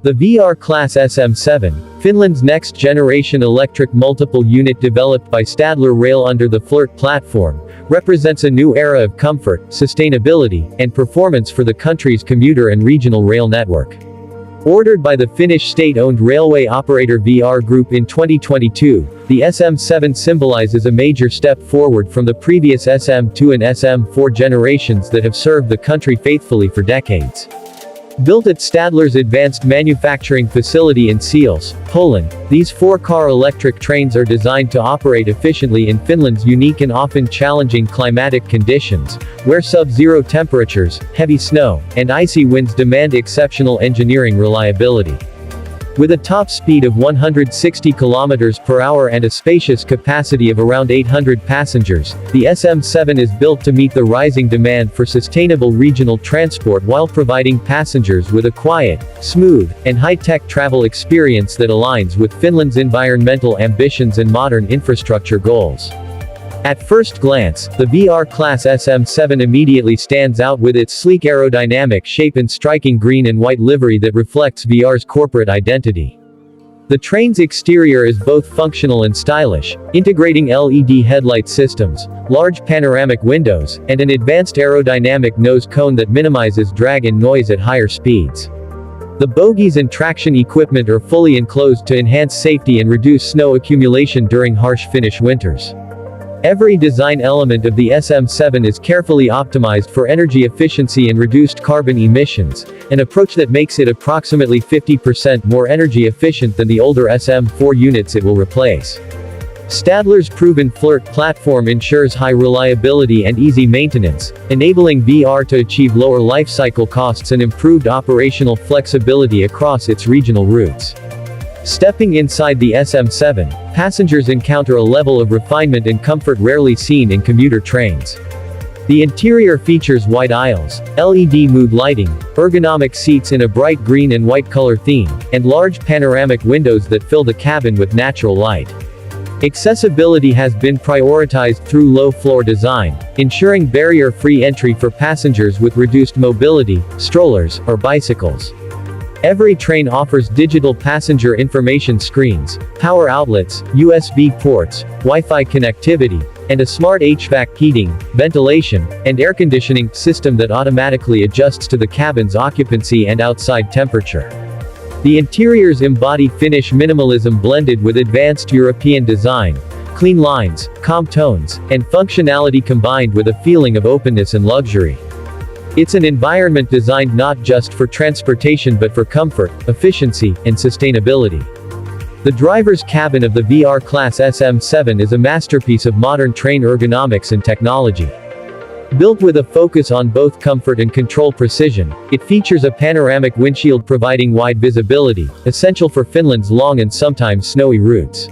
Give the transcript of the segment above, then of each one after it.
The VR Class Sm7, Finland's next-generation electric multiple unit developed by Stadler Rail under the FLIRT platform, represents a new era of comfort, sustainability, and performance for the country's commuter and regional rail network. Ordered by the Finnish state-owned railway operator VR Group in 2022, the Sm7 symbolizes a major step forward from the previous Sm2 and Sm4 generations that have served the country faithfully for decades. Built at Stadler's advanced manufacturing facility in Seals, Poland, these four-car electric trains are designed to operate efficiently in Finland's unique and often challenging climatic conditions, where sub-zero temperatures, heavy snow, and icy winds demand exceptional engineering reliability. With a top speed of 160 km/h and a spacious capacity of around 800 passengers, the Sm7 is built to meet the rising demand for sustainable regional transport while providing passengers with a quiet, smooth, and high-tech travel experience that aligns with Finland's environmental ambitions and modern infrastructure goals. At first glance, the VR Class Sm7 immediately stands out with its sleek aerodynamic shape and striking green and white livery that reflects VR's corporate identity. The train's exterior is both functional and stylish, integrating LED headlight systems, large panoramic windows, and an advanced aerodynamic nose cone that minimizes drag and noise at higher speeds. The bogies and traction equipment are fully enclosed to enhance safety and reduce snow accumulation during harsh Finnish winters. Every design element of the Sm7 is carefully optimized for energy efficiency and reduced carbon emissions, an approach that makes it approximately 50% more energy efficient than the older Sm4 units it will replace. Stadler's proven FLIRT platform ensures high reliability and easy maintenance, enabling VR to achieve lower life cycle costs and improved operational flexibility across its regional routes. Stepping inside the Sm7, passengers encounter a level of refinement and comfort rarely seen in commuter trains. The interior features wide aisles, LED mood lighting, ergonomic seats in a bright green and white color theme, and large panoramic windows that fill the cabin with natural light. Accessibility has been prioritized through low-floor design, ensuring barrier-free entry for passengers with reduced mobility, strollers, or bicycles. Every train offers digital passenger information screens, power outlets, USB ports, Wi-Fi connectivity, and a smart HVAC heating, ventilation, and air conditioning system that automatically adjusts to the cabin's occupancy and outside temperature. The interiors embody Finnish minimalism blended with advanced European design, clean lines, calm tones, and functionality combined with a feeling of openness and luxury. It's an environment designed not just for transportation but for comfort, efficiency, and sustainability. The driver's cabin of the VR Class Sm7 is a masterpiece of modern train ergonomics and technology. Built with a focus on both comfort and control precision, it features a panoramic windshield providing wide visibility, essential for Finland's long and sometimes snowy routes.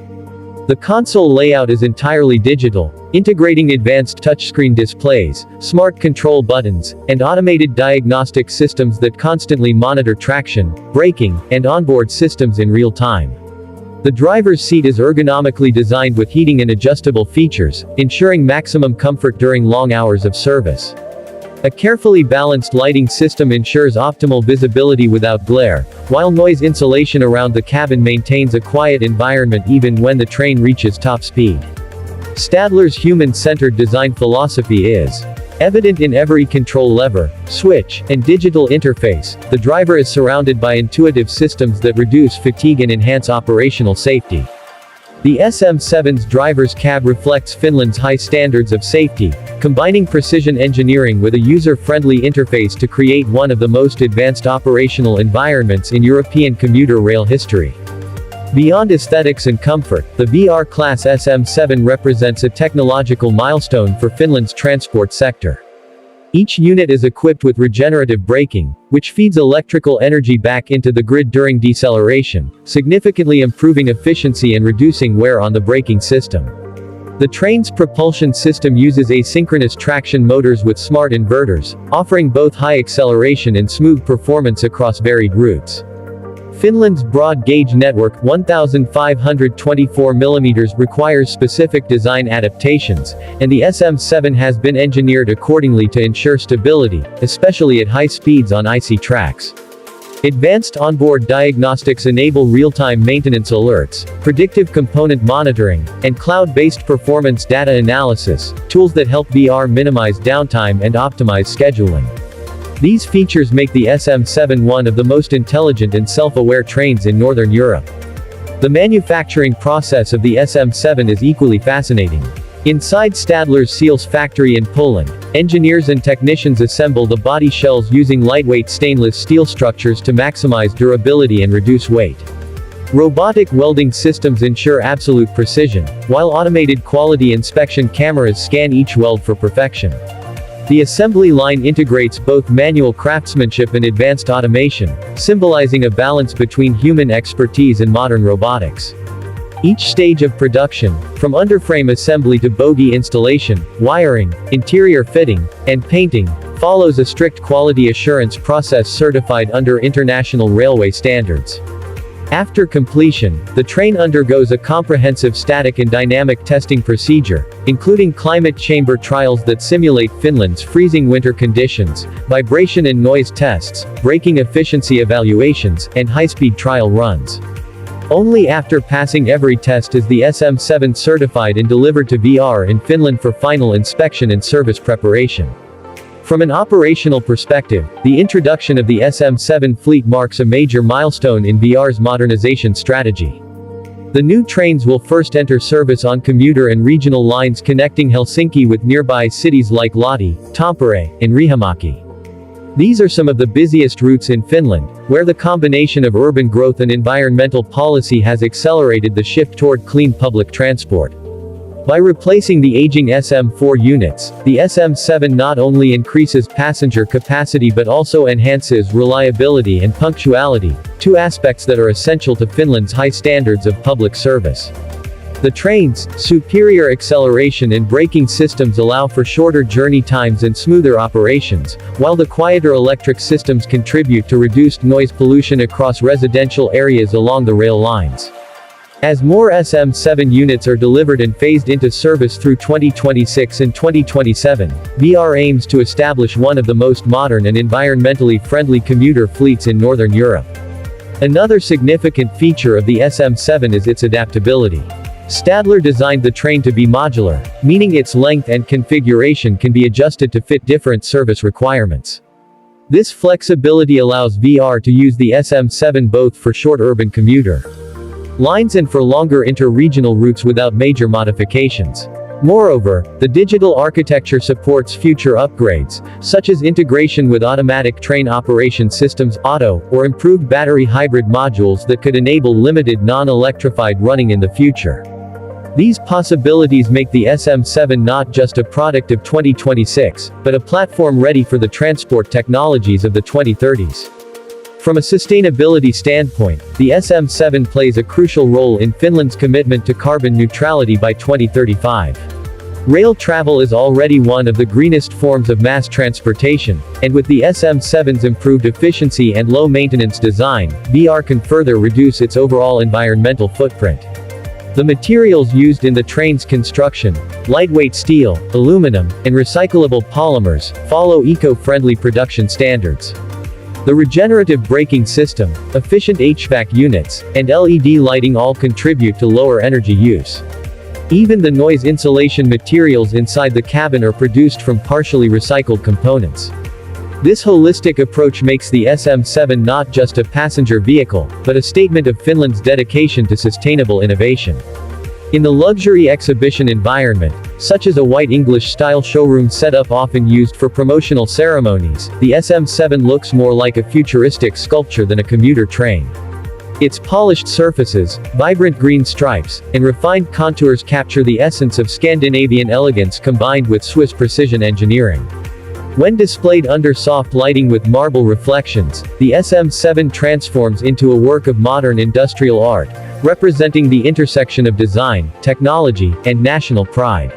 The console layout is entirely digital, integrating advanced touchscreen displays, smart control buttons, and automated diagnostic systems that constantly monitor traction, braking, and onboard systems in real time. The driver's seat is ergonomically designed with heating and adjustable features, ensuring maximum comfort during long hours of service. A carefully balanced lighting system ensures optimal visibility without glare, while noise insulation around the cabin maintains a quiet environment even when the train reaches top speed. Stadler's human-centered design philosophy is evident in every control lever, switch, and digital interface. The driver is surrounded by intuitive systems that reduce fatigue and enhance operational safety. The Sm7's driver's cab reflects Finland's high standards of safety, combining precision engineering with a user-friendly interface to create one of the most advanced operational environments in European commuter rail history. Beyond aesthetics and comfort, the VR Class Sm7 represents a technological milestone for Finland's transport sector. Each unit is equipped with regenerative braking, which feeds electrical energy back into the grid during deceleration, significantly improving efficiency and reducing wear on the braking system. The train's propulsion system uses asynchronous traction motors with smart inverters, offering both high acceleration and smooth performance across varied routes. Finland's broad gauge network 1,524 mm requires specific design adaptations, and the Sm7 has been engineered accordingly to ensure stability, especially at high speeds on icy tracks. Advanced onboard diagnostics enable real-time maintenance alerts, predictive component monitoring, and cloud-based performance data analysis, tools that help VR minimize downtime and optimize scheduling. These features make the SM7 one of the most intelligent and self-aware trains in Northern Europe. The manufacturing process of the SM7 is equally fascinating. Inside Stadler's Seals factory in Poland, engineers and technicians assemble the body shells using lightweight stainless steel structures to maximize durability and reduce weight. Robotic welding systems ensure absolute precision, while automated quality inspection cameras scan each weld for perfection. The assembly line integrates both manual craftsmanship and advanced automation, symbolizing a balance between human expertise and modern robotics. Each stage of production, from underframe assembly to bogie installation, wiring, interior fitting, and painting, follows a strict quality assurance process certified under international railway standards. After completion, the train undergoes a comprehensive static and dynamic testing procedure, including climate chamber trials that simulate Finland's freezing winter conditions, vibration and noise tests, braking efficiency evaluations, and high-speed trial runs. Only after passing every test is the SM7 certified and delivered to VR in Finland for final inspection and service preparation. From an operational perspective, the introduction of the SM7 fleet marks a major milestone in VR's modernization strategy. The new trains will first enter service on commuter and regional lines connecting Helsinki with nearby cities like Lahti, Tampere, and Riihimäki. These are some of the busiest routes in Finland, where the combination of urban growth and environmental policy has accelerated the shift toward clean public transport. By replacing the aging SM4 units, the SM7 not only increases passenger capacity but also enhances reliability and punctuality, two aspects that are essential to Finland's high standards of public service. The train's superior acceleration and braking systems allow for shorter journey times and smoother operations, while the quieter electric systems contribute to reduced noise pollution across residential areas along the rail lines. As more SM7 units are delivered and phased into service through 2026 and 2027, VR aims to establish one of the most modern and environmentally friendly commuter fleets in Northern Europe. Another significant feature of the SM7 is its adaptability. Stadler designed the train to be modular, meaning its length and configuration can be adjusted to fit different service requirements. This flexibility allows VR to use the SM7 both for short urban commuter lines and for longer inter-regional routes without major modifications. Moreover, the digital architecture supports future upgrades, such as integration with automatic train operation systems (AUTO), or improved battery hybrid modules that could enable limited non-electrified running in the future. These possibilities make the SM7 not just a product of 2026, but a platform ready for the transport technologies of the 2030s. From a sustainability standpoint, the SM7 plays a crucial role in Finland's commitment to carbon neutrality by 2035. Rail travel is already one of the greenest forms of mass transportation, and with the SM7's improved efficiency and low-maintenance design, VR can further reduce its overall environmental footprint. The materials used in the train's construction, lightweight steel, aluminum, and recyclable polymers, follow eco-friendly production standards. The regenerative braking system, efficient HVAC units, and LED lighting all contribute to lower energy use. Even the noise insulation materials inside the cabin are produced from partially recycled components. This holistic approach makes the SM7 not just a passenger vehicle, but a statement of Finland's dedication to sustainable innovation. In the luxury exhibition environment, such as a white English-style showroom setup often used for promotional ceremonies, the SM7 looks more like a futuristic sculpture than a commuter train. Its polished surfaces, vibrant green stripes, and refined contours capture the essence of Scandinavian elegance combined with Swiss precision engineering. When displayed under soft lighting with marble reflections, the SM7 transforms into a work of modern industrial art, representing the intersection of design, technology, and national pride.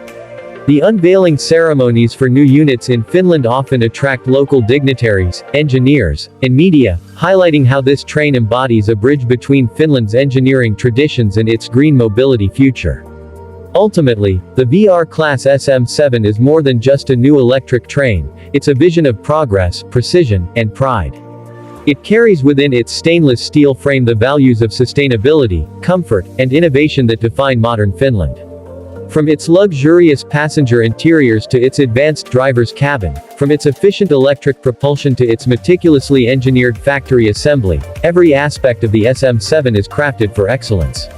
The unveiling ceremonies for new units in Finland often attract local dignitaries, engineers, and media, highlighting how this train embodies a bridge between Finland's engineering traditions and its green mobility future. Ultimately, the VR Class Sm7 is more than just a new electric train, it's a vision of progress, precision, and pride. It carries within its stainless steel frame the values of sustainability, comfort, and innovation that define modern Finland. From its luxurious passenger interiors to its advanced driver's cabin, from its efficient electric propulsion to its meticulously engineered factory assembly, every aspect of the SM7 is crafted for excellence.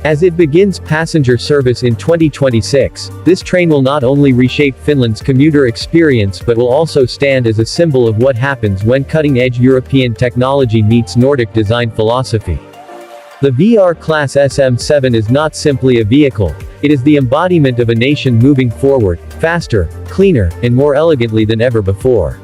As it begins passenger service in 2026, this train will not only reshape Finland's commuter experience but will also stand as a symbol of what happens when cutting-edge European technology meets Nordic design philosophy. The VR Class Sm7 is not simply a vehicle, it is the embodiment of a nation moving forward, faster, cleaner, and more elegantly than ever before.